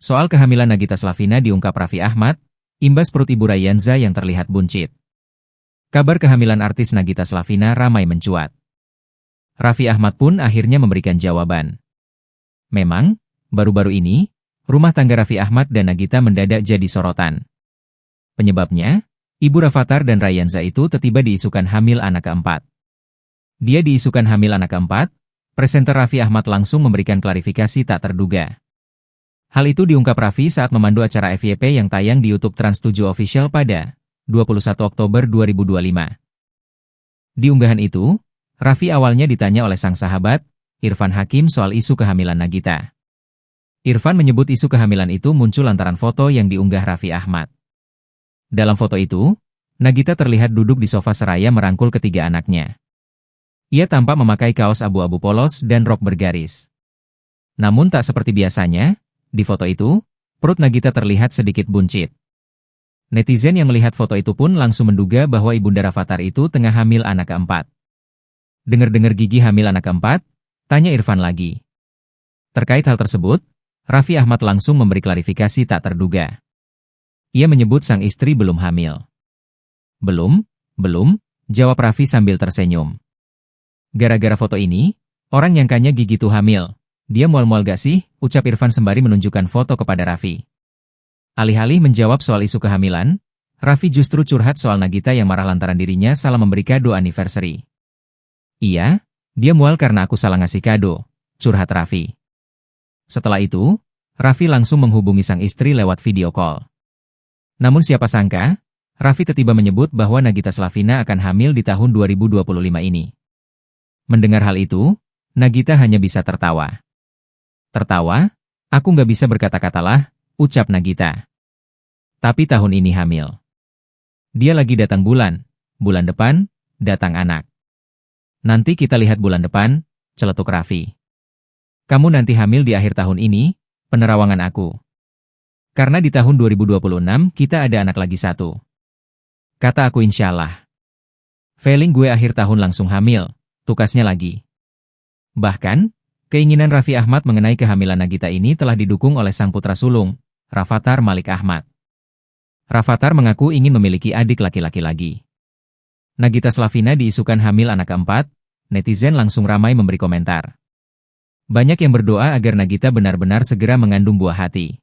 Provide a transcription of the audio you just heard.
Soal kehamilan Nagita Slavina diungkap Raffi Ahmad, imbas perut ibu Ryanza yang terlihat buncit. Kabar kehamilan artis Nagita Slavina ramai mencuat. Raffi Ahmad pun akhirnya memberikan jawaban. Memang, baru-baru ini, rumah tangga Raffi Ahmad dan Nagita mendadak jadi sorotan. Penyebabnya, ibu Rafattar dan Ryanza itu tiba-tiba diisukan hamil anak keempat. Dia diisukan hamil anak keempat, presenter Raffi Ahmad langsung memberikan klarifikasi tak terduga. Hal itu diungkap Raffi saat memandu acara FYP yang tayang di YouTube Trans 7 Official pada 21 Oktober 2025. Di unggahan itu, Raffi awalnya ditanya oleh sang sahabat, Irfan Hakim soal isu kehamilan Nagita. Irfan menyebut isu kehamilan itu muncul lantaran foto yang diunggah Raffi Ahmad. Dalam foto itu, Nagita terlihat duduk di sofa seraya merangkul ketiga anaknya. Ia tampak memakai kaos abu-abu polos dan rok bergaris. Namun tak seperti biasanya, di foto itu, perut Nagita terlihat sedikit buncit. Netizen yang melihat foto itu pun langsung menduga bahwa ibunda Rafattar itu tengah hamil anak keempat. Dengar-dengar Gigi hamil anak keempat? Tanya Irfan lagi. Terkait hal tersebut, Raffi Ahmad langsung memberi klarifikasi tak terduga. Ia menyebut sang istri belum hamil. Belum, jawab Raffi sambil tersenyum. Gara-gara foto ini, orang nyangkanya Gigi tuh hamil. Dia mual-mual gak sih? Ucap Irfan sembari menunjukkan foto kepada Raffi. Alih-alih menjawab soal isu kehamilan, Raffi justru curhat soal Nagita yang marah lantaran dirinya salah memberi kado anniversary. Iya, dia mual karena aku salah ngasih kado, curhat Raffi. Setelah itu, Raffi langsung menghubungi sang istri lewat video call. Namun siapa sangka, Raffi tiba-tiba menyebut bahwa Nagita Slavina akan hamil di tahun 2025 ini. Mendengar hal itu, Nagita hanya bisa tertawa. Tertawa, aku nggak bisa berkata-kata lah, ucap Nagita. Tapi tahun ini hamil. Dia lagi datang bulan depan, datang anak. Nanti kita lihat bulan depan, celetuk Raffi. Kamu nanti hamil di akhir tahun ini, penerawangan aku. Karena di tahun 2026 kita ada anak lagi satu. Kata aku insyaallah. Feeling gue akhir tahun langsung hamil, tukasnya lagi. Bahkan, keinginan Raffi Ahmad mengenai kehamilan Nagita ini telah didukung oleh sang putra sulung, Rafattar Malik Ahmad. Rafattar mengaku ingin memiliki adik laki-laki lagi. Nagita Slavina diisukan hamil anak keempat, netizen langsung ramai memberi komentar. Banyak yang berdoa agar Nagita benar-benar segera mengandung buah hati.